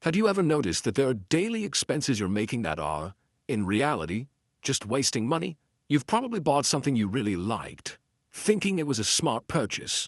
Had you ever noticed that there are daily expenses you're making that are, in reality, just wasting money? You've probably bought something you really liked, thinking it was a smart purchase,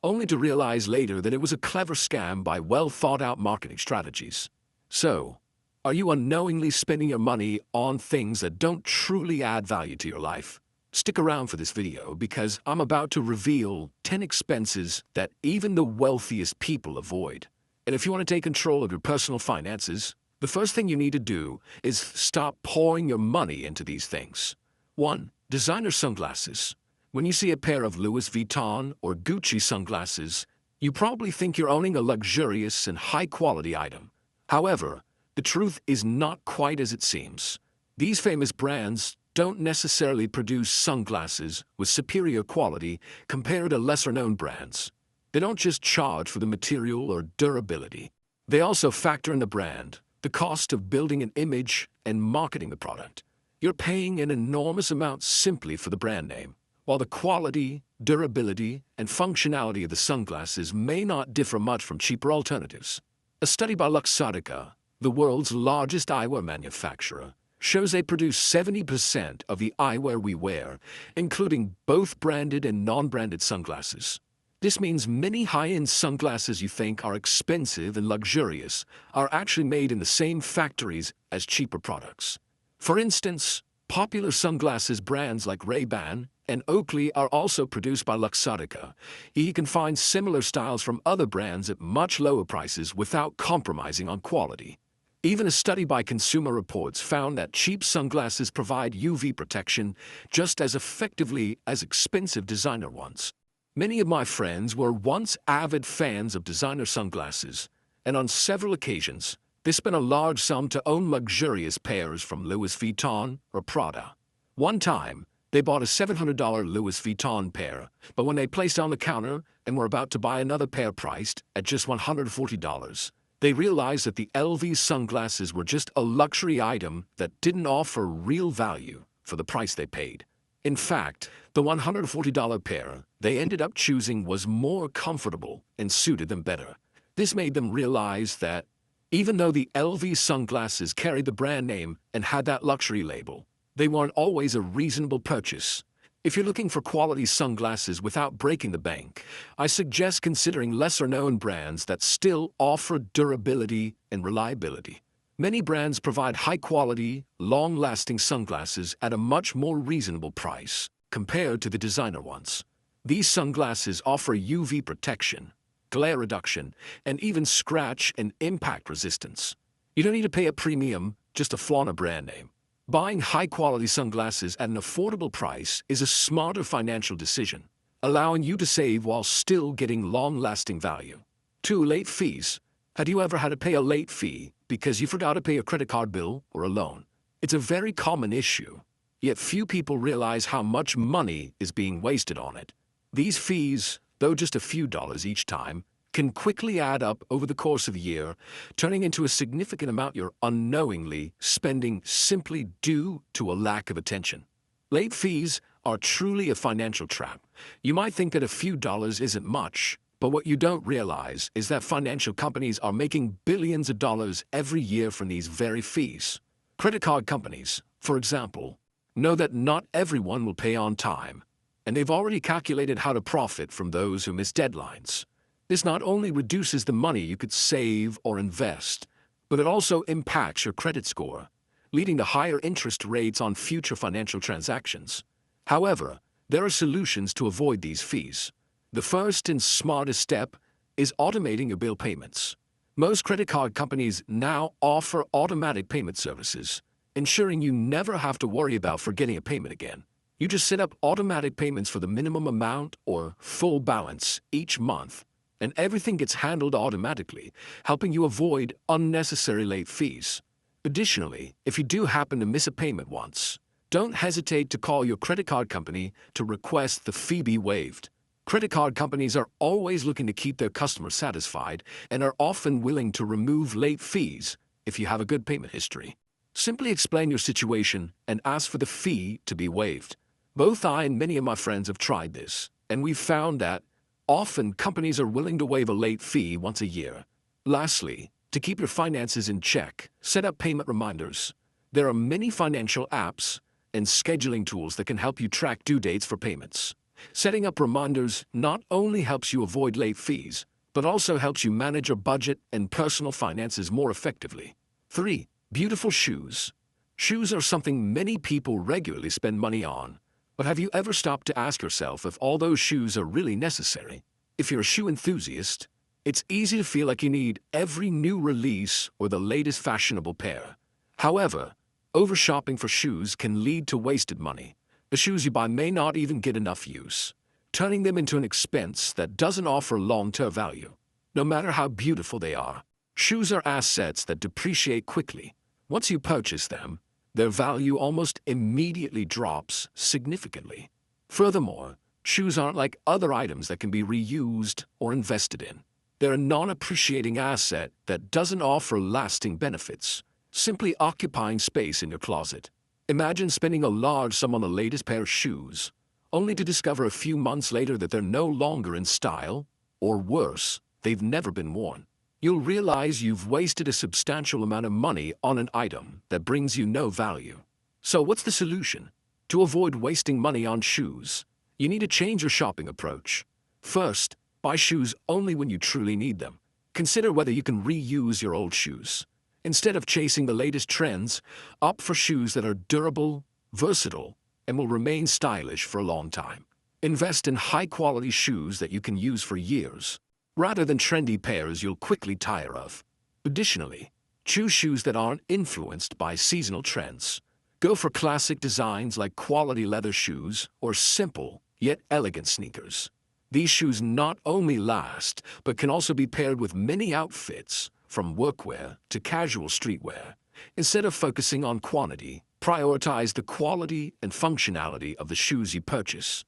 only to realize later that it was a clever scam by well-thought-out marketing strategies. So, are you unknowingly spending your money on things that don't truly add value to your life? Stick around for this video because I'm about to reveal 10 expenses that even the wealthiest people avoid. And if you want to take control of your personal finances, the first thing you need to do is stop pouring your money into these things. 1. Designer sunglasses. When you see a pair of Louis Vuitton or Gucci sunglasses, you probably think you're owning a luxurious and high-quality item. However, the truth is not quite as it seems. These famous brands don't necessarily produce sunglasses with superior quality compared to lesser-known brands. They don't just charge for the material or durability. They also factor in the brand, the cost of building an image, and marketing the product. You're paying an enormous amount simply for the brand name, while the quality, durability, and functionality of the sunglasses may not differ much from cheaper alternatives. A study by Luxottica, the world's largest eyewear manufacturer, shows they produce 70% of the eyewear we wear, including both branded and non-branded sunglasses. This means many high-end sunglasses you think are expensive and luxurious are actually made in the same factories as cheaper products. For instance, popular sunglasses brands like Ray-Ban and Oakley are also produced by Luxottica. You can find similar styles from other brands at much lower prices without compromising on quality. Even a study by Consumer Reports found that cheap sunglasses provide UV protection just as effectively as expensive designer ones. Many of my friends were once avid fans of designer sunglasses, and on several occasions, they spent a large sum to own luxurious pairs from Louis Vuitton or Prada. One time, they bought a $700 Louis Vuitton pair, but when they placed it on the counter and were about to buy another pair priced at just $140, they realized that the LV sunglasses were just a luxury item that didn't offer real value for the price they paid. In fact, the $140 pair they ended up choosing was more comfortable and suited them better. This made them realize that even though the LV sunglasses carried the brand name and had that luxury label, they weren't always a reasonable purchase. If you're looking for quality sunglasses without breaking the bank, I suggest considering lesser-known brands that still offer durability and reliability. Many brands provide high-quality, long-lasting sunglasses at a much more reasonable price compared to the designer ones. These sunglasses offer UV protection, glare reduction, and even scratch and impact resistance. You don't need to pay a premium just to flaunt a brand name. Buying high-quality sunglasses at an affordable price is a smarter financial decision, allowing you to save while still getting long-lasting value. 2. Late fees. Had you ever had to pay a late fee because you forgot to pay a credit card bill or a loan? It's a very common issue, yet few people realize how much money is being wasted on it. These fees, though just a few dollars each time, can quickly add up over the course of a year, turning into a significant amount you're unknowingly spending simply due to a lack of attention. Late fees are truly a financial trap. You might think that a few dollars isn't much, but what you don't realize is that financial companies are making billions of dollars every year from these very fees. Credit card companies, for example, know that not everyone will pay on time, and they've already calculated how to profit from those who miss deadlines. This not only reduces the money you could save or invest, but it also impacts your credit score, leading to higher interest rates on future financial transactions. However, there are solutions to avoid these fees. The first and smartest step is automating your bill payments. Most credit card companies now offer automatic payment services, ensuring you never have to worry about forgetting a payment again. You just set up automatic payments for the minimum amount or full balance each month, and everything gets handled automatically, helping you avoid unnecessary late fees. Additionally, if you do happen to miss a payment once, don't hesitate to call your credit card company to request the fee be waived. Credit card companies are always looking to keep their customers satisfied and are often willing to remove late fees if you have a good payment history. Simply explain your situation and ask for the fee to be waived. Both I and many of my friends have tried this, and we've found that often companies are willing to waive a late fee once a year. Lastly, To keep your finances in check, set up payment reminders. There are many financial apps and scheduling tools that can help you track due dates for payments. Setting up reminders not only helps you avoid late fees, but also helps you manage your budget and personal finances more effectively. 3. Beautiful shoes. Shoes are something many people regularly spend money on. But have you ever stopped to ask yourself if all those shoes are really necessary? If you're a shoe enthusiast, it's easy to feel like you need every new release or the latest fashionable pair. However, over-shopping for shoes can lead to wasted money. The shoes you buy may not even get enough use, turning them into an expense that doesn't offer long-term value. No matter how beautiful they are, shoes are assets that depreciate quickly. Once you purchase them, their value almost immediately drops significantly. Furthermore, shoes aren't like other items that can be reused or invested in. They're a non-appreciating asset that doesn't offer lasting benefits, simply occupying space in your closet. Imagine spending a large sum on the latest pair of shoes, only to discover a few months later that they're no longer in style, or worse, they've never been worn. You'll realize you've wasted a substantial amount of money on an item that brings you no value. So what's the solution? To avoid wasting money on shoes, you need to change your shopping approach. First, buy shoes only when you truly need them. Consider whether you can reuse your old shoes. Instead of chasing the latest trends, opt for shoes that are durable, versatile, and will remain stylish for a long time. Invest in high-quality shoes that you can use for years, rather than trendy pairs you'll quickly tire of. Additionally, choose shoes that aren't influenced by seasonal trends. Go for classic designs like quality leather shoes or simple yet elegant sneakers. These shoes not only last, but can also be paired with many outfits, from workwear to casual streetwear. Instead of focusing on quantity, prioritize the quality and functionality of the shoes you purchase.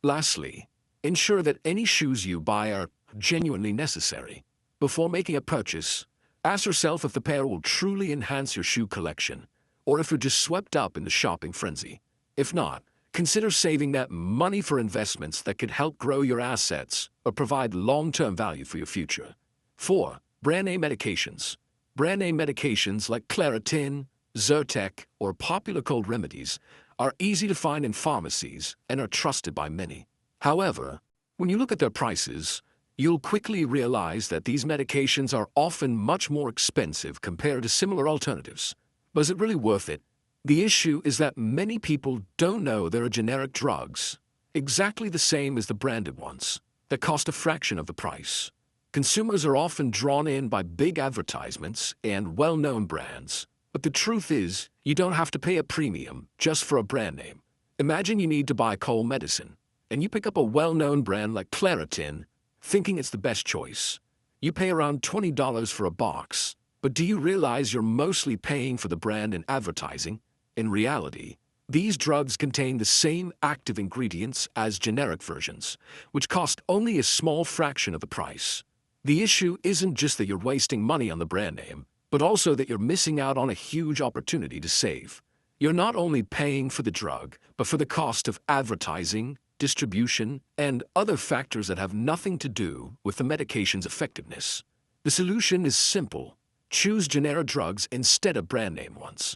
Lastly, ensure that any shoes you buy are genuinely necessary. Before making a purchase, ask yourself if the pair will truly enhance your shoe collection, or if you're just swept up in the shopping frenzy. If not, consider saving that money for investments that could help grow your assets or provide long-term value for your future. 4. Brand name medications. Brand name medications like Claritin, Zyrtec, or popular cold remedies are easy to find in pharmacies and are trusted by many. However, when you look at their prices, you'll quickly realize that these medications are often much more expensive compared to similar alternatives. But is it really worth it? The issue is that many people don't know there are generic drugs, exactly the same as the branded ones, that cost a fraction of the price. Consumers are often drawn in by big advertisements and well-known brands, but the truth is, you don't have to pay a premium just for a brand name. Imagine you need to buy cold medicine, and you pick up a well-known brand like Claritin, thinking it's the best choice. You pay around $20 for a box, but do you realize you're mostly paying for the brand and advertising? In reality, these drugs contain the same active ingredients as generic versions, which cost only a small fraction of the price. The issue isn't just that you're wasting money on the brand name, but also that you're missing out on a huge opportunity to save. You're not only paying for the drug, but for the cost of advertising, distribution, and other factors that have nothing to do with the medication's effectiveness. The solution is simple. Choose generic drugs instead of brand name ones.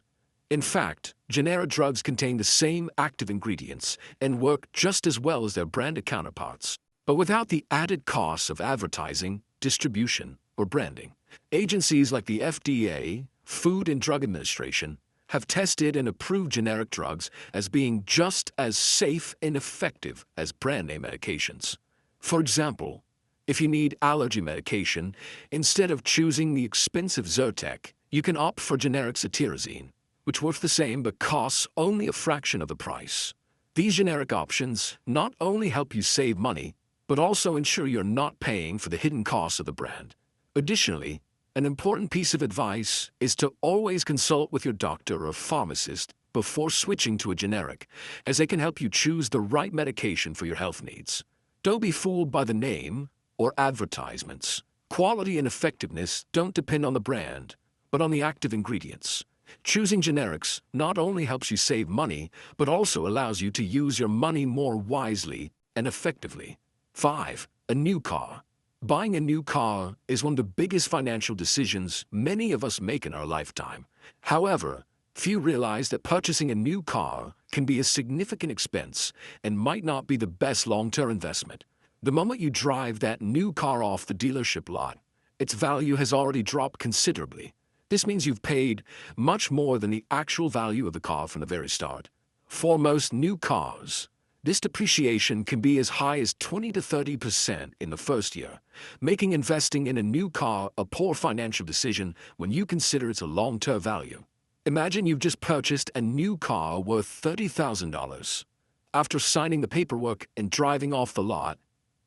In fact, generic drugs contain the same active ingredients and work just as well as their branded counterparts, but without the added costs of advertising, distribution, or branding. Agencies like the FDA, Food and Drug Administration, have tested and approved generic drugs as being just as safe and effective as brand name medications. For example, if you need allergy medication, instead of choosing the expensive Zyrtec, you can opt for generic cetirizine, which works the same but costs only a fraction of the price. These generic options not only help you save money, but also ensure you're not paying for the hidden costs of the brand. Additionally, an important piece of advice is to always consult with your doctor or pharmacist before switching to a generic, as they can help you choose the right medication for your health needs. Don't be fooled by the name or advertisements. Quality and effectiveness don't depend on the brand, but on the active ingredients. Choosing generics not only helps you save money, but also allows you to use your money more wisely and effectively. 5. A new car. Buying a new car is one of the biggest financial decisions many of us make in our lifetime. However, few realize that purchasing a new car can be a significant expense and might not be the best long-term investment. The moment you drive that new car off the dealership lot, its value has already dropped considerably. This means you've paid much more than the actual value of the car from the very start. For most new cars, this depreciation can be as high as 20 to 30% in the first year, making investing in a new car a poor financial decision when you consider its a long-term value. Imagine you've just purchased a new car worth $30,000. After signing the paperwork and driving off the lot,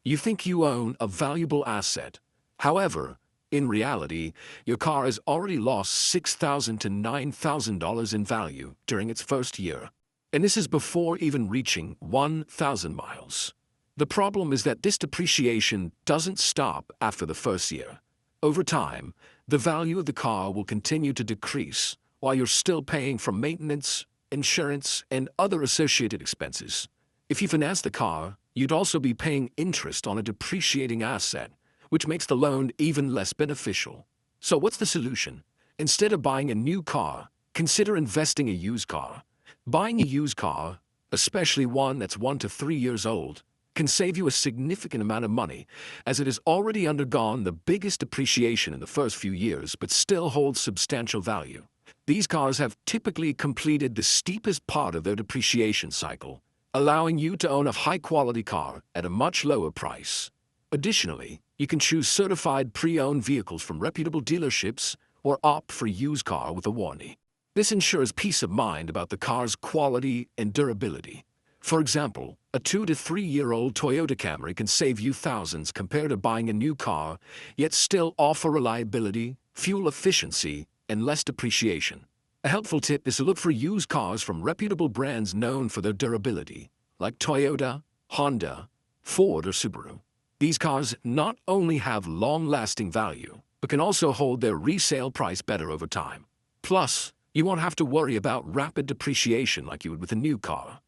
you think you own a valuable asset. However, in reality, your car has already lost $6,000 to $9,000 in value during its first year. And this is before even reaching 1,000 miles. The problem is that this depreciation doesn't stop after the first year. Over time, the value of the car will continue to decrease while you're still paying for maintenance, insurance, and other associated expenses. If you finance the car, you'd also be paying interest on a depreciating asset, which makes the loan even less beneficial. So what's the solution? Instead of buying a new car, consider investing in a used car. Buying a used car, especially one that's 1 to 3 years old, can save you a significant amount of money, as it has already undergone the biggest depreciation in the first few years but still holds substantial value. These cars have typically completed the steepest part of their depreciation cycle, allowing you to own a high-quality car at a much lower price. Additionally, you can choose certified pre-owned vehicles from reputable dealerships or opt for a used car with a warranty. This ensures peace of mind about the car's quality and durability. For example, a 2 to 3 year old Toyota Camry can save you thousands compared to buying a new car, yet still offer reliability, fuel efficiency, and less depreciation. A helpful tip is to look for used cars from reputable brands known for their durability, like Toyota, Honda, Ford, or Subaru. These cars not only have long-lasting value, but can also hold their resale price better over time. Plus, you won't have to worry about rapid depreciation like you would with a new car.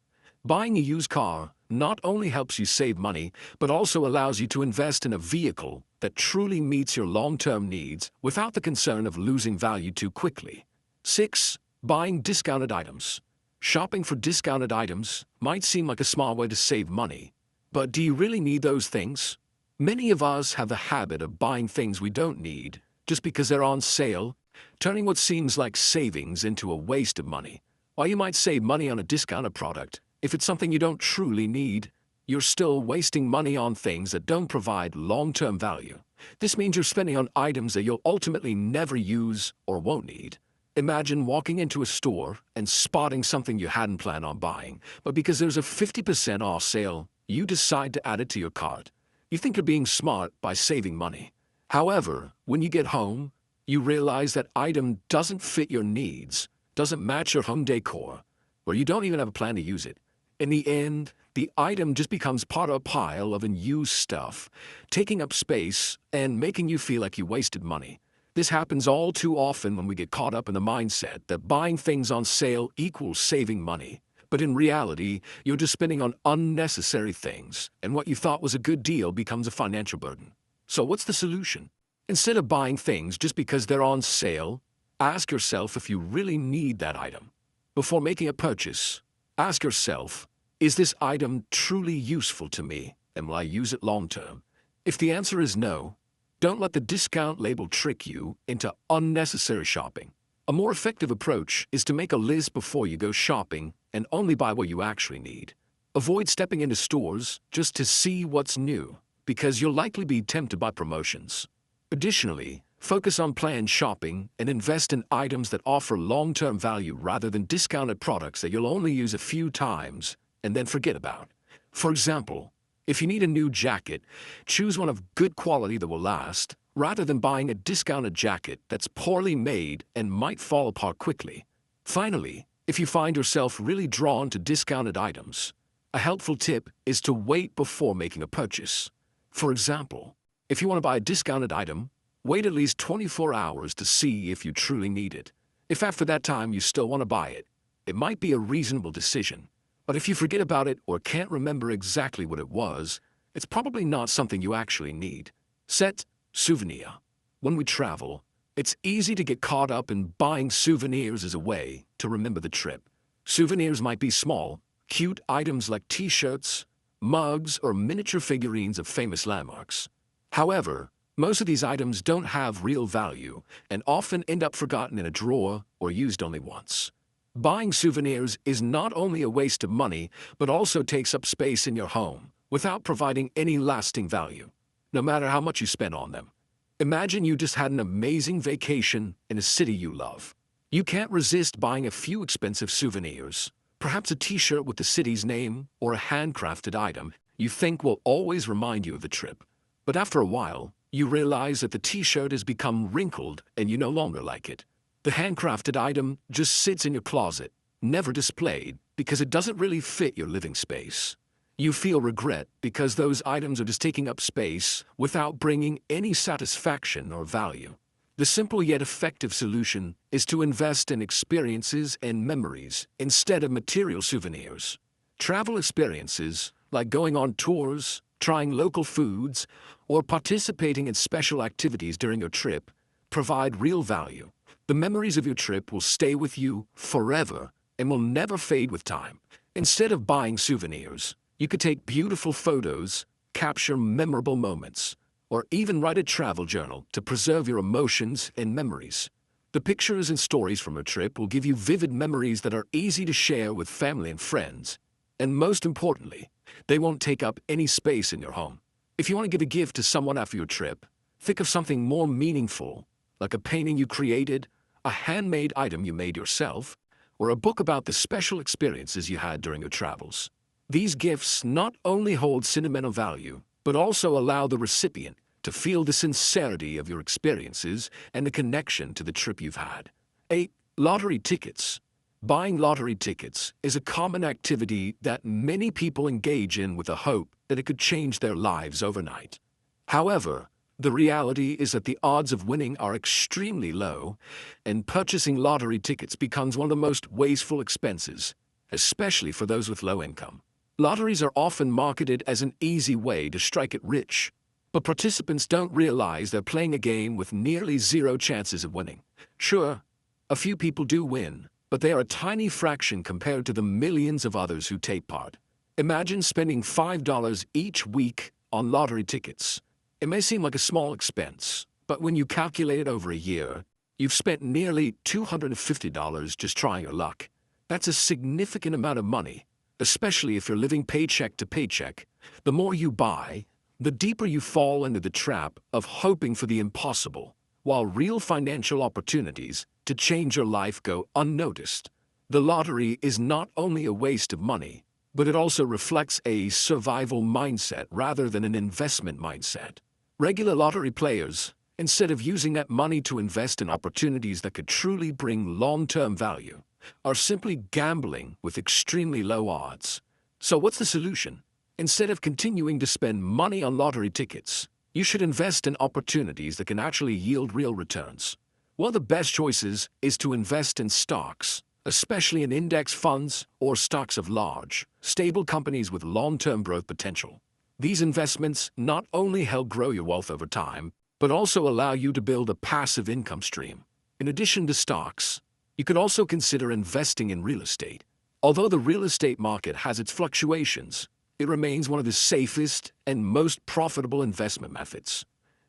Buying a used car not only helps you save money, but also allows you to invest in a vehicle that truly meets your long-term needs without the concern of losing value too quickly. 6. Buying discounted items. Shopping for discounted items might seem like a smart way to save money, but do you really need those things? Many of us have the habit of buying things we don't need just because they're on sale, turning what seems like savings into a waste of money. While you might save money on a discounted product, if it's something you don't truly need, you're still wasting money on things that don't provide long-term value. This means you're spending on items that you'll ultimately never use or won't need. Imagine walking into a store and spotting something you hadn't planned on buying, but because there's a 50% off sale, you decide to add it to your cart. You think you're being smart by saving money. However, when you get home, you realize that item doesn't fit your needs, doesn't match your home decor, or you don't even have a plan to use it. In the end, the item just becomes part of a pile of unused stuff, taking up space and making you feel like you wasted money. This happens all too often when we get caught up in the mindset that buying things on sale equals saving money. But in reality, you're just spending on unnecessary things, and what you thought was a good deal becomes a financial burden. So what's the solution? Instead of buying things just because they're on sale, ask yourself if you really need that item. Before making a purchase, ask yourself, is this item truly useful to me, and will I use it long-term? If the answer is no, don't let the discount label trick you into unnecessary shopping. A more effective approach is to make a list before you go shopping and only buy what you actually need. Avoid stepping into stores just to see what's new, because you'll likely be tempted by promotions. Additionally, focus on planned shopping and invest in items that offer long-term value rather than discounted products that you'll only use a few times and then forget about. For example, if you need a new jacket, choose one of good quality that will last, rather than buying a discounted jacket that's poorly made and might fall apart quickly. Finally, if you find yourself really drawn to discounted items, a helpful tip is to wait before making a purchase. For example, if you want to buy a discounted item, wait at least 24 hours to see if you truly need it. If after that time you still want to buy it, it might be a reasonable decision. But if you forget about it or can't remember exactly what it was, it's probably not something you actually need. Set. Souvenir. When we travel, it's easy to get caught up in buying souvenirs as a way to remember the trip. Souvenirs might be small, cute items like t-shirts, mugs, or miniature figurines of famous landmarks. However, most of these items don't have real value and often end up forgotten in a drawer or used only once. Buying souvenirs is not only a waste of money, but also takes up space in your home without providing any lasting value, no matter how much you spend on them. Imagine you just had an amazing vacation in a city you love. You can't resist buying a few expensive souvenirs, perhaps a t-shirt with the city's name or a handcrafted item you think will always remind you of the trip. But after a while, you realize that the t-shirt has become wrinkled and you no longer like it. The handcrafted item just sits in your closet, never displayed, because it doesn't really fit your living space. You feel regret because those items are just taking up space without bringing any satisfaction or value. The simple yet effective solution is to invest in experiences and memories instead of material souvenirs. Travel experiences, like going on tours, trying local foods, or participating in special activities during your trip, provide real value. The memories of your trip will stay with you forever and will never fade with time. Instead of buying souvenirs, you could take beautiful photos, capture memorable moments, or even write a travel journal to preserve your emotions and memories. The pictures and stories from your trip will give you vivid memories that are easy to share with family and friends. And most importantly, they won't take up any space in your home. If you want to give a gift to someone after your trip, think of something more meaningful, like a painting you created, a handmade item you made yourself, or a book about the special experiences you had during your travels. These gifts not only hold sentimental value, but also allow the recipient to feel the sincerity of your experiences and the connection to the trip you've had. 8. Lottery tickets. Buying lottery tickets is a common activity that many people engage in with the hope that it could change their lives overnight. However, the reality is that the odds of winning are extremely low, and purchasing lottery tickets becomes one of the most wasteful expenses, especially for those with low income. Lotteries are often marketed as an easy way to strike it rich, but participants don't realize they're playing a game with nearly zero chances of winning. Sure, a few people do win, but they are a tiny fraction compared to the millions of others who take part. Imagine spending $5 each week on lottery tickets. It may seem like a small expense, but when you calculate it over a year, you've spent nearly $250 just trying your luck. That's a significant amount of money, especially if you're living paycheck to paycheck. The more you buy, the deeper you fall into the trap of hoping for the impossible, while real financial opportunities to change your life go unnoticed. The lottery is not only a waste of money, but it also reflects a survival mindset rather than an investment mindset. Regular lottery players, instead of using that money to invest in opportunities that could truly bring long-term value, are simply gambling with extremely low odds. So what's the solution? Instead of continuing to spend money on lottery tickets, you should invest in opportunities that can actually yield real returns. One of the best choices is to invest in stocks, especially in index funds or stocks of large, stable companies with long-term growth potential. These investments not only help grow your wealth over time, but also allow you to build a passive income stream. In addition to stocks, you could also consider investing in real estate. Although the real estate market has its fluctuations, it remains one of the safest and most profitable investment methods.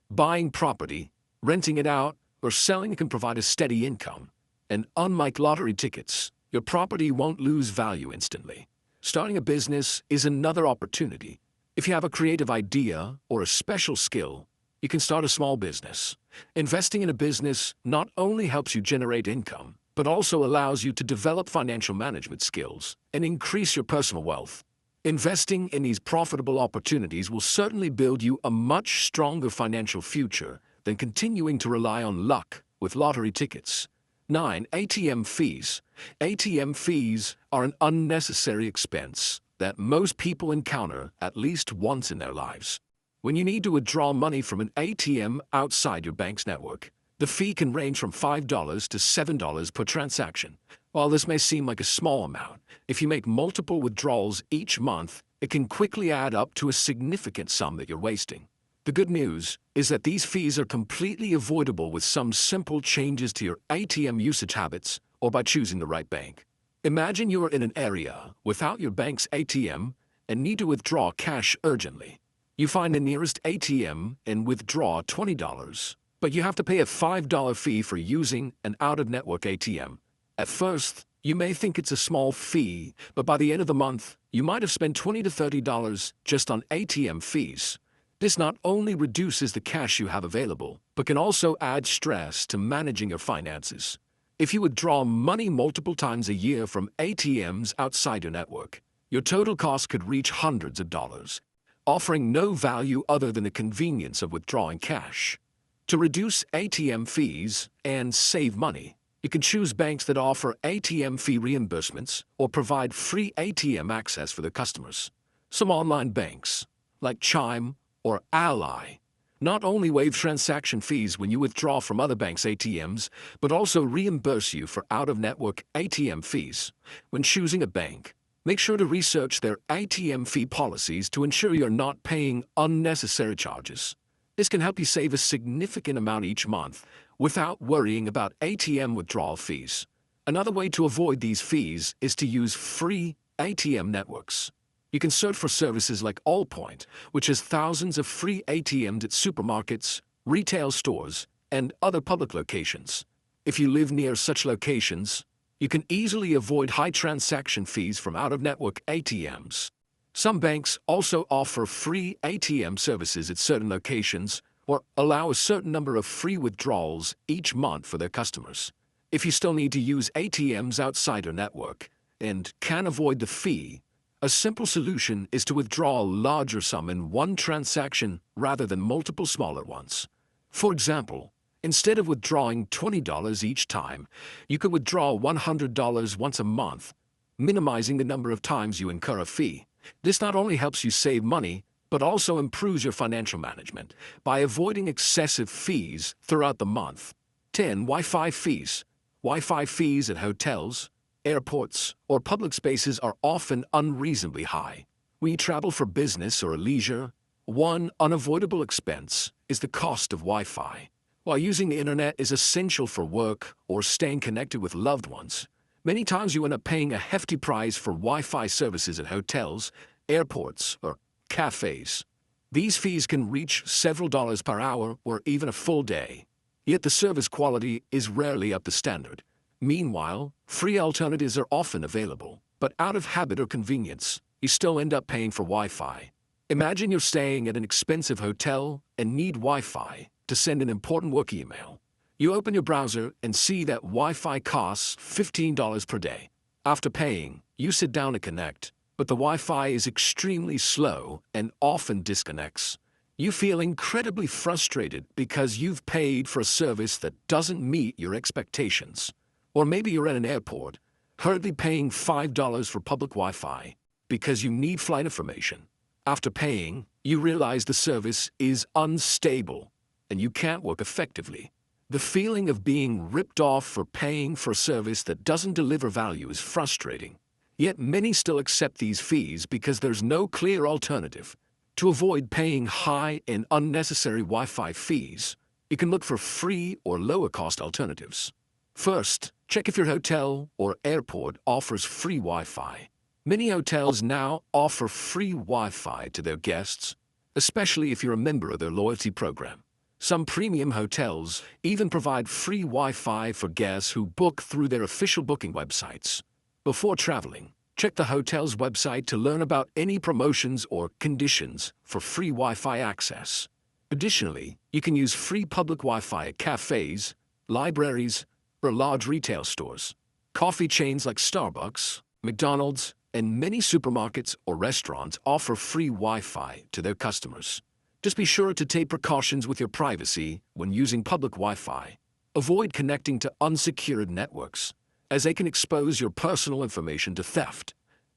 Buying property, renting it out, or selling it can provide a steady income. And unlike lottery tickets, your property won't lose value instantly. Starting a business is another opportunity. If you have a creative idea or a special skill, you can start a small business. Investing in a business not only helps you generate income, but also allows you to develop financial management skills and increase your personal wealth. Investing in these profitable opportunities will certainly build you a much stronger financial future than continuing to rely on luck with lottery tickets. 9. ATM fees. ATM fees are an unnecessary expense that most people encounter at least once in their lives. When you need to withdraw money from an ATM outside your bank's network, the fee can range from $5 to $7 per transaction. While this may seem like a small amount, if you make multiple withdrawals each month, it can quickly add up to a significant sum that you're wasting. The good news is that these fees are completely avoidable with some simple changes to your ATM usage habits or by choosing the right bank. Imagine you are in an area without your bank's ATM and need to withdraw cash urgently. You find the nearest ATM and withdraw $20, but you have to pay a $5 fee for using an out-of-network ATM. At first, you may think it's a small fee, but by the end of the month, you might have spent $20 to $30 just on ATM fees. This not only reduces the cash you have available, but can also add stress to managing your finances. If you withdraw money multiple times a year from ATMs outside your network, your total cost could reach hundreds of dollars, offering no value other than the convenience of withdrawing cash. To reduce ATM fees and save money, you can choose banks that offer ATM fee reimbursements or provide free ATM access for their customers. Some online banks, like Chime or Ally, not only waive transaction fees when you withdraw from other banks' ATMs, but also reimburse you for out-of-network ATM fees. When choosing a bank, make sure to research their ATM fee policies to ensure you're not paying unnecessary charges. This can help you save a significant amount each month without worrying about ATM withdrawal fees. Another way to avoid these fees is to use free ATM networks. You can search for services like Allpoint, which has thousands of free ATMs at supermarkets, retail stores, and other public locations. If you live near such locations, you can easily avoid high transaction fees from out-of-network ATMs. Some banks also offer free ATM services at certain locations or allow a certain number of free withdrawals each month for their customers. If you still need to use ATMs outside your network and can avoid the fee, a simple solution is to withdraw a larger sum in one transaction rather than multiple smaller ones. For example, instead of withdrawing $20 each time, you could withdraw $100 once a month, minimizing the number of times you incur a fee. This not only helps you save money, but also improves your financial management by avoiding excessive fees throughout the month. 10. Wi-Fi fees. Wi-Fi fees at hotels, airports, or public spaces are often unreasonably high. When you travel for business or leisure, one unavoidable expense is the cost of Wi-Fi. While using the internet is essential for work or staying connected with loved ones, many times you end up paying a hefty price for Wi-Fi services at hotels, airports, or cafes. These fees can reach several dollars per hour or even a full day. Yet the service quality is rarely up to standard. Meanwhile, free alternatives are often available, but out of habit or convenience, you still end up paying for Wi-Fi. Imagine you're staying at an expensive hotel and need Wi-Fi to send an important work email. You open your browser and see that Wi-Fi costs $15 per day. After paying, you sit down to connect, but the Wi-Fi is extremely slow and often disconnects. You feel incredibly frustrated because you've paid for a service that doesn't meet your expectations. Or maybe you're at an airport, hurriedly paying $5 for public Wi-Fi because you need flight information. After paying, you realize the service is unstable and you can't work effectively. The feeling of being ripped off for paying for a service that doesn't deliver value is frustrating. Yet many still accept these fees because there's no clear alternative. To avoid paying high and unnecessary Wi-Fi fees, you can look for free or lower-cost alternatives. First, check if your hotel or airport offers free Wi-Fi. Many hotels now offer free Wi-Fi to their guests, especially if you're a member of their loyalty program. Some premium hotels even provide free Wi-Fi for guests who book through their official booking websites. Before traveling, check the hotel's website to learn about any promotions or conditions for free Wi-Fi access. Additionally, you can use free public Wi-Fi at cafes, libraries, or large retail stores. Coffee chains like Starbucks, McDonald's, and many supermarkets or restaurants offer free Wi-Fi to their customers. Just be sure to take precautions with your privacy when using public Wi-Fi. Avoid connecting to unsecured networks, as they can expose your personal information to theft.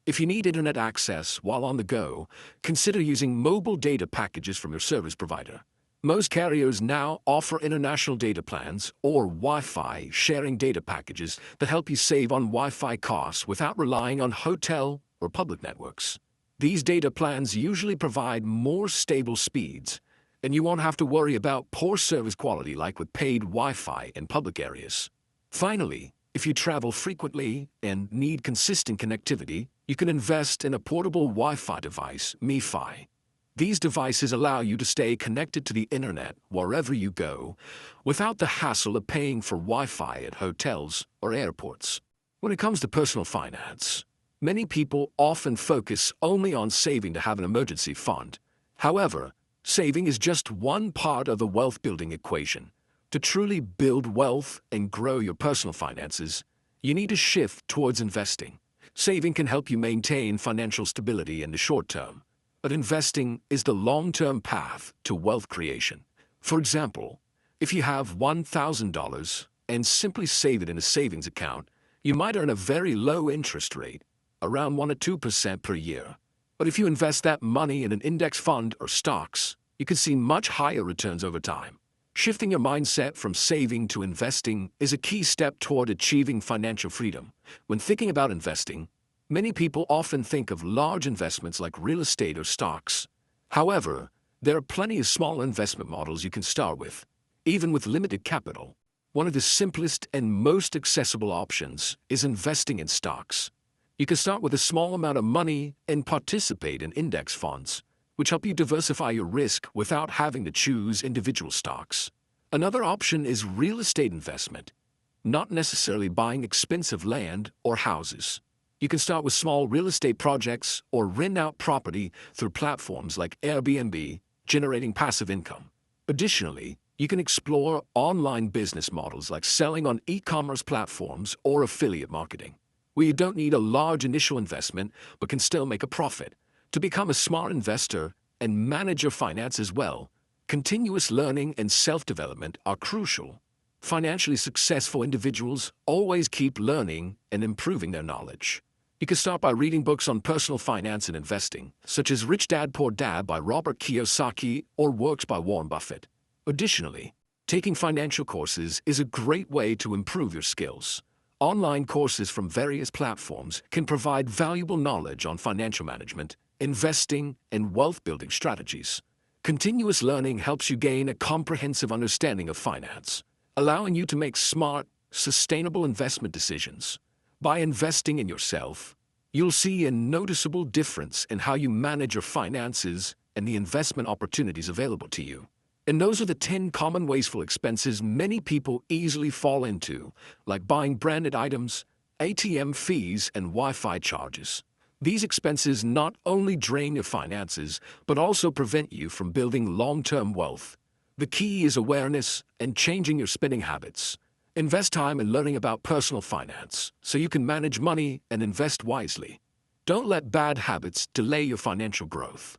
If you need internet access while on the go, consider using mobile data packages from your service provider. Most carriers now offer international data plans or Wi-Fi sharing data packages that help you save on Wi-Fi costs without relying on hotel or public networks. These data plans usually provide more stable speeds and you won't have to worry about poor service quality like with paid Wi-Fi in public areas. Finally, if you travel frequently and need consistent connectivity, you can invest in a portable Wi-Fi device, MiFi. These devices allow you to stay connected to the internet wherever you go, without the hassle of paying for Wi-Fi at hotels or airports. When it comes to personal finance, many people often focus only on saving to have an emergency fund. However, saving is just one part of the wealth-building equation. To truly build wealth and grow your personal finances, you need to shift towards investing. Saving can help you maintain financial stability in the short term, but investing is the long-term path to wealth creation. For example, if you have $1,000 and simply save it in a savings account, you might earn a very low interest rate, around 1 or 2% per year. But if you invest that money in an index fund or stocks, you can see much higher returns over time. Shifting your mindset from saving to investing is a key step toward achieving financial freedom. When thinking about investing, many people often think of large investments like real estate or stocks. However, there are plenty of small investment models you can start with, even with limited capital. One of the simplest and most accessible options is investing in stocks. You can start with a small amount of money and participate in index funds, which help you diversify your risk without having to choose individual stocks. Another option is real estate investment, not necessarily buying expensive land or houses. You can start with small real estate projects or rent out property through platforms like Airbnb, generating passive income. Additionally, you can explore online business models like selling on e-commerce platforms or affiliate marketing, where you don't need a large initial investment but can still make a profit. To become a smart investor and manage your finances well, continuous learning and self-development are crucial. Financially successful individuals always keep learning and improving their knowledge. You can start by reading books on personal finance and investing, such as Rich Dad Poor Dad by Robert Kiyosaki or Works by Warren Buffett. Additionally, taking financial courses is a great way to improve your skills. Online courses from various platforms can provide valuable knowledge on financial management, investing, and wealth-building strategies. Continuous learning helps you gain a comprehensive understanding of finance, allowing you to make smart, sustainable investment decisions. By investing in yourself, you'll see a noticeable difference in how you manage your finances and the investment opportunities available to you. And those are the 10 common wasteful expenses many people easily fall into, like buying branded items, ATM fees, and Wi-Fi charges. These expenses not only drain your finances, but also prevent you from building long-term wealth. The key is awareness and changing your spending habits. Invest time in learning about personal finance so you can manage money and invest wisely. Don't let bad habits delay your financial growth.